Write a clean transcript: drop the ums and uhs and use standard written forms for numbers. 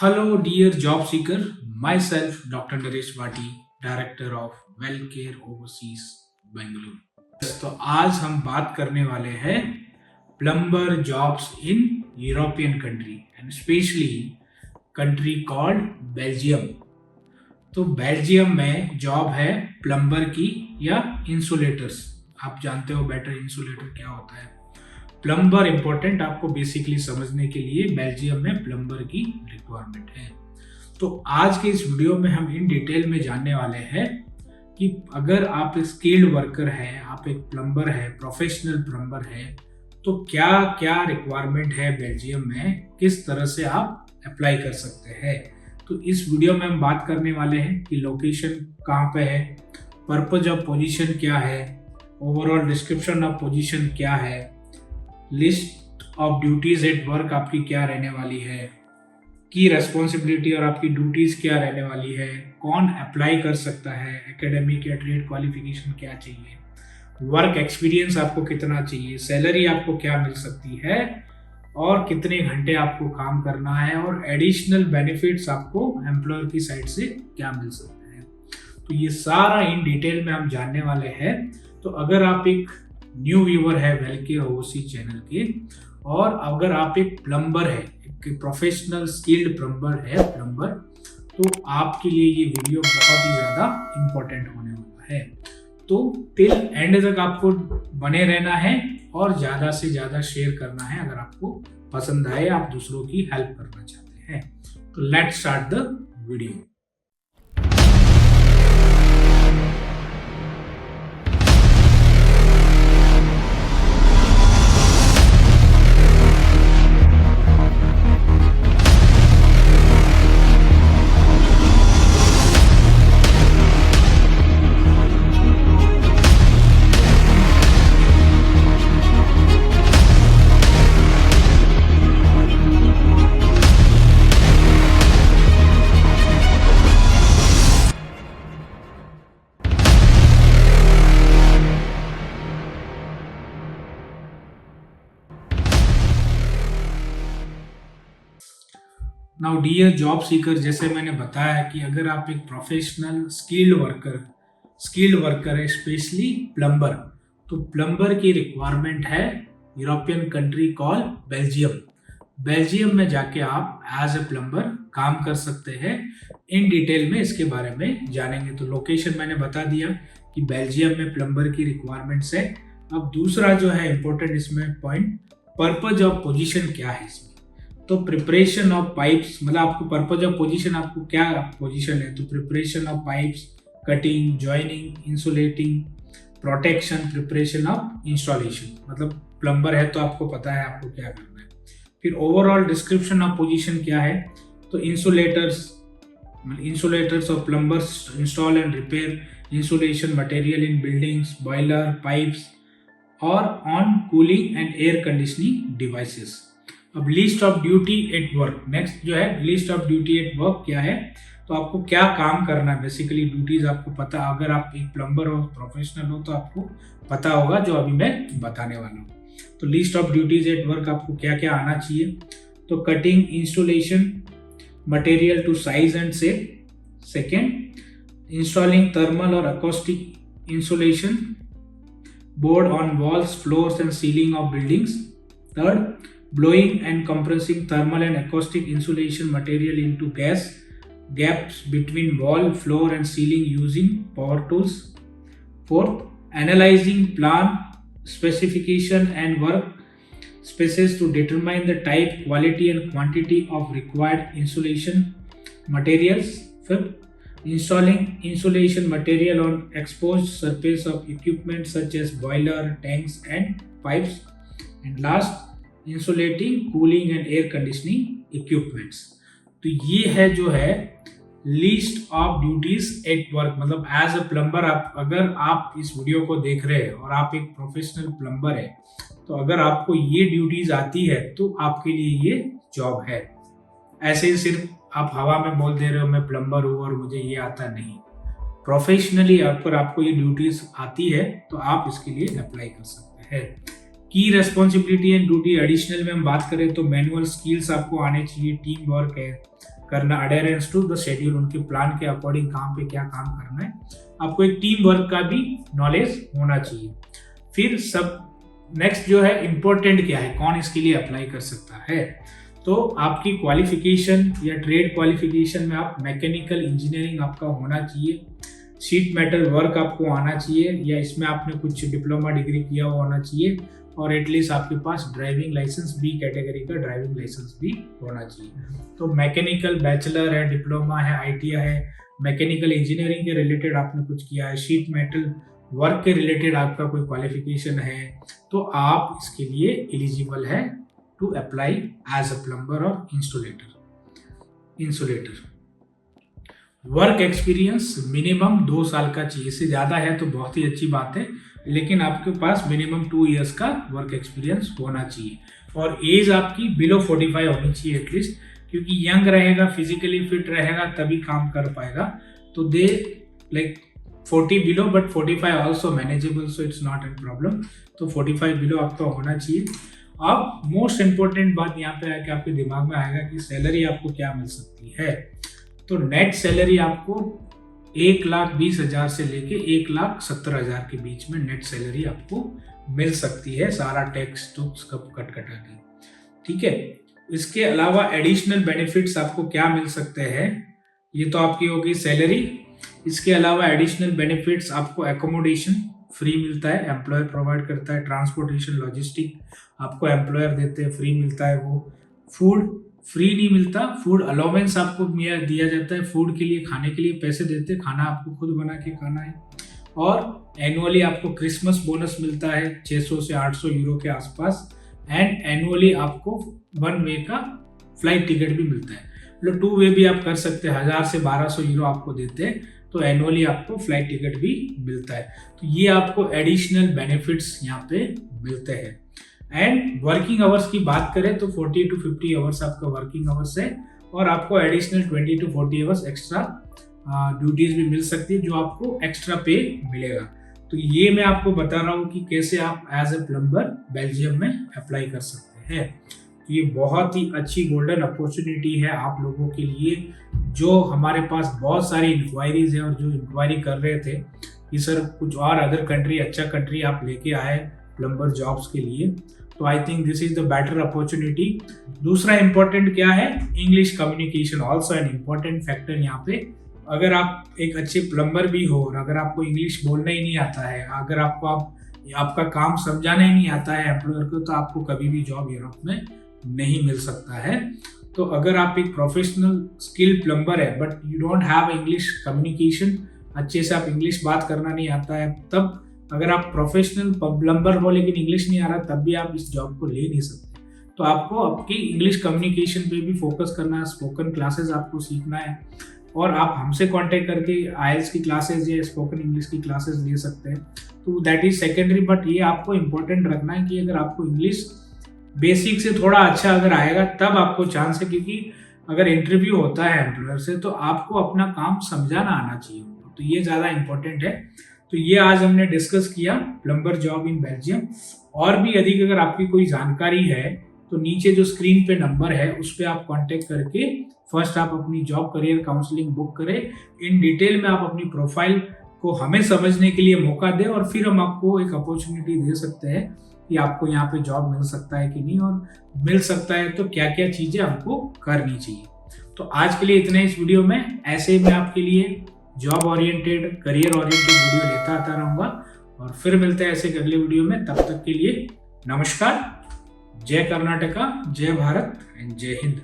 Hello, dear job seeker. Myself, Dr. Naresh Bhati, Director of Wellcare Overseas, Bangalore. तो आज हम बात करने वाले हैं plumber jobs in European country and specially country called Belgium. तो बेल्जियम में जॉब है प्लम्बर की या इंसुलेटर्स। आप जानते हो बेटर इंसुलेटर क्या होता है। प्लम्बर इंपॉर्टेंट आपको बेसिकली समझने के लिए बेल्जियम में प्लम्बर की रिक्वायरमेंट है। तो आज के इस वीडियो में हम इन डिटेल में जानने वाले हैं कि अगर आप एक स्किल्ड वर्कर हैं, आप एक प्लम्बर है, प्रोफेशनल प्लम्बर है, तो क्या क्या रिक्वायरमेंट है बेल्जियम में, किस तरह से आप अप्लाई कर सकते हैं। तो इस वीडियो में हम बात करने वाले हैं कि लोकेशन कहाँ पे है, पर्पज ऑफ पोजीशन क्या है, ओवरऑल डिस्क्रिप्शन ऑफ पोजीशन क्या है, list of duties at work आपकी क्या रहने वाली है, की रेस्पॉन्सिबिलिटी और आपकी ड्यूटीज क्या रहने वाली है, कौन अप्लाई कर सकता है, एकेडमिक या ट्रेड क्वालिफिकेशन क्या चाहिए, वर्क एक्सपीरियंस आपको कितना चाहिए, सैलरी आपको क्या मिल सकती है और कितने घंटे आपको काम करना है और एडिशनल बेनिफिट्स आपको एम्प्लॉयर की साइड से क्या मिल सकते हैं। तो ये सारा इन डिटेल में हम जानने वाले हैं। तो अगर आप एक न्यू व्यूअर है वेलकेयर ओवरसीज चैनल के और अगर आप एक प्लम्बर है, एक प्रोफेशनल स्किल्ड प्लम्बर, तो आपके लिए ये वीडियो बहुत ही ज़्यादा इम्पोर्टेंट होने वाला है। तो टिल एंड तक आपको बने रहना है और ज़्यादा से ज़्यादा शेयर करना है अगर आपको पसंद आए, आप दूसरों की हेल्प करना चाहते हैं। तो let's start the video. Now dear job seeker, जैसे मैंने बताया कि अगर आप एक प्रोफेशनल स्किल्ड वर्कर है, स्पेशली प्लम्बर, तो प्लम्बर की रिक्वायरमेंट है यूरोपियन कंट्री कॉल बेल्जियम में जाके आप एज ए प्लम्बर काम कर सकते हैं। इन डिटेल में इसके बारे में जानेंगे। तो लोकेशन मैंने बता दिया कि बेल्जियम में प्लम्बर की रिक्वायरमेंट्स है। अब दूसरा जो है इंपॉर्टेंट इसमें पॉइंट, पर्पज ऑफ पोजीशन क्या है इसमें। तो प्रिपरेशन ऑफ पाइप्स, मतलब आपको पर्पज ऑफ पोजीशन, आपको क्या पोजीशन है, तो preparation of pipes, cutting, joining, insulating, protection, preparation of installation. मतलब प्लम्बर है तो आपको पता है आपको क्या करना है। फिर ओवरऑल डिस्क्रिप्शन ऑफ पोजीशन क्या है, तो insulators of plumbers install and repair insulation material in buildings, boiler, pipes और on cooling and air conditioning devices. अब list of duty at work, next जो है list of duty at work क्या है, तो आपको क्या काम करना है, बेसिकली ड्यूटीज आपको पता, अगर आप एक प्लम्बर हो, प्रोफेशनल हो, तो आपको पता होगा जो अभी मैं बताने वाला हूँ। तो list of duties at work आपको क्या क्या आना चाहिए, तो cutting installation material to size and shape, second installing thermal और acoustic insulation board on walls, floors and ceiling of buildings, third blowing and compressing thermal and acoustic insulation material into gaps between wall, floor and ceiling using power tools. Fourth, analyzing plan specification and work spaces to determine the type, quality and quantity of required insulation materials. Fifth, installing insulation material on exposed surface of equipment such as boiler, tanks and pipes. And last, insulating, cooling and air conditioning equipments. तो ये है जो है list of duties at work. मतलब as a plumber, अगर आप इस video को देख रहे हैं और आप एक प्रोफेशनल प्लम्बर है, तो अगर आपको ये ड्यूटीज आती है तो आपके लिए ये जॉब है। ऐसे ही सिर्फ आप हवा में बोल दे रहे हो मैं प्लम्बर हूँ और मुझे ये आता नहीं। प्रोफेशनली अगर आपको ये ड्यूटीज आती है तो आप इसके लिए अप्लाई कर सकते हैं। की रेस्पॉन्सिबिलिटी एंड ड्यूटी एडिशनल में हम बात करें तो मैनुअल स्किल्स आपको आने चाहिए, टीम वर्क है, करना, अडेरेंस टू द शेड्यूल, उनके प्लान के अकॉर्डिंग कहाँ पे क्या काम करना है। आपको एक टीम वर्क का भी नॉलेज होना चाहिए। फिर सब नेक्स्ट जो है इम्पोर्टेंट क्या है, कौन इसके लिए अप्लाई कर सकता है। तो आपकी क्वालिफिकेशन या ट्रेड क्वालिफिकेशन में आप मैकेनिकल इंजीनियरिंग आपका होना चाहिए, शीट मेटल वर्क आपको आना चाहिए, या इसमें आपने कुछ डिप्लोमा डिग्री किया हुआ होना चाहिए, और एटलीस्ट आपके पास ड्राइविंग लाइसेंस बी कैटेगरी का ड्राइविंग लाइसेंस भी होना चाहिए। तो मैकेनिकल बैचलर है, डिप्लोमा है, आईटीआई है, मैकेनिकल इंजीनियरिंग के रिलेटेड आपने कुछ किया है, शीट मेटल वर्क के रिलेटेड आपका कोई क्वालिफिकेशन है, तो आप इसके लिए एलिजिबल है to apply as a plumber और इंसुलेटर। वर्क एक्सपीरियंस मिनिमम 2 साल का चाहिए, इससे ज़्यादा है तो बहुत ही अच्छी बात है, लेकिन आपके पास मिनिमम 2 इयर्स का वर्क एक्सपीरियंस होना चाहिए, और एज आपकी बिलो 45 होनी चाहिए एटलीस्ट, क्योंकि यंग रहेगा, फिजिकली फिट रहेगा तभी काम कर पाएगा। तो they like 40 below but 45 also manageable, so it's not an problem. तो 45 बिलो आपका होना चाहिए। अब मोस्ट इंपॉर्टेंट बात यहाँ पे है कि आपके दिमाग में आएगा कि सैलरी आपको क्या मिल सकती है। तो नेट सैलरी आपको 1,20,000 से लेके 1,70,000 के बीच में नेट सैलरी आपको मिल सकती है, सारा टैक्स टूक्स कट कटा के, ठीक है। इसके अलावा एडिशनल बेनिफिट्स आपको क्या मिल सकते हैं, ये तो आपकी होगी सैलरी। इसके अलावा एडिशनल बेनिफिट्स आपको एकोमोडेशन फ्री मिलता है, एम्प्लॉयर प्रोवाइड करता है, ट्रांसपोर्टेशन लॉजिस्टिक आपको एम्प्लॉयर देते हैं, फ्री मिलता है वो। फूड फ्री नहीं मिलता, फूड अलाउंस आपको दिया जाता है, फूड के लिए खाने के लिए पैसे देते हैं, खाना आपको खुद बना के खाना है। और एनुअली आपको क्रिसमस बोनस मिलता है 600 से 800 यूरो के आसपास, एंड एनुअली आपको 1 वे का फ्लाइट टिकट भी मिलता है, मतलब 2 वे भी आप कर सकते हैं, 1000 से 1200 यूरो आपको देते हैं, तो एनुअली आपको फ्लाइट टिकट भी मिलता है। तो ये आपको एडिशनल बेनिफिट्स यहाँ पे मिलते हैं। एंड वर्किंग आवर्स की बात करें तो 40 to 50 आवर्स आपका वर्किंग आवर्स है, और आपको additional 20 to 40 hours extra duties भी मिल सकती है, जो आपको एक्स्ट्रा पे मिलेगा। तो ये मैं आपको बता रहा हूँ कि कैसे आप एज ए प्लम्बर बेल्जियम में अप्लाई कर सकते हैं। ये बहुत ही अच्छी गोल्डन अपॉर्चुनिटी है आप लोगों के लिए, जो हमारे पास बहुत सारी इंक्वायरीज है, और जो इंक्वायरी कर रहे थे कि सर कुछ और अदर कंट्री, अच्छा कंट्री आप लेके आए प्लम्बर जॉब्स के लिए, तो I think this is the better opportunity. दूसरा इंपॉर्टेंट क्या है, English communication also an important factor यहाँ पे। अगर आप एक अच्छे प्लम्बर भी हो, और अगर आपको इंग्लिश बोलना ही नहीं आता है, अगर आपका काम समझाना ही नहीं आता है एम्प्लॉयर को, तो आपको कभी भी जॉब यूरोप में नहीं मिल सकता है। तो अगर आप एक प्रोफेशनल स्किल प्लम्बर है but you don't have English communication, अच्छे से आप इंग्लिश बात करना नहीं आता है, तब अगर आप प्रोफेशनल प्लम्बर हो लेकिन इंग्लिश नहीं आ रहा, तब भी आप इस जॉब को ले नहीं सकते। तो आपको आपकी इंग्लिश कम्युनिकेशन पे भी फोकस करना है, स्पोकन क्लासेस आपको सीखना है, और आप हमसे कांटेक्ट करके आईएलटीएस की क्लासेस या स्पोकन इंग्लिश की क्लासेस ले सकते हैं। तो दैट इज सेकेंडरी, बट ये आपको इंपॉर्टेंट रखना है कि अगर आपको इंग्लिश बेसिक से थोड़ा अच्छा अगर आएगा तब आपको चांस है, क्योंकि अगर इंटरव्यू होता है एम्प्लॉयर से तो आपको अपना काम समझाना आना चाहिए, तो ये ज़्यादा इंपॉर्टेंट है। तो ये आज हमने डिस्कस किया प्लम्बर जॉब इन बेल्जियम। और भी अधिक अगर आपकी कोई जानकारी है तो नीचे जो स्क्रीन पे नंबर है उस पर आप कांटेक्ट करके फर्स्ट आप अपनी जॉब करियर काउंसलिंग बुक करें, इन डिटेल में आप अपनी प्रोफाइल को हमें समझने के लिए मौका दें, और फिर हम आपको एक अपॉर्चुनिटी दे सकते हैं कि आपको यहाँ पे जॉब मिल सकता है कि नहीं, और मिल सकता है तो क्या क्या चीज़ें हमको करनी चाहिए। तो आज के लिए इतना इस वीडियो में। ऐसे मैं आपके लिए job oriented, career oriented video लेता आता रहूँगा, और फिर मिलते हैं ऐसे अगले वीडियो में। तब तक के लिए नमस्कार, जय कर्नाटका, जय भारत एंड जय हिंद।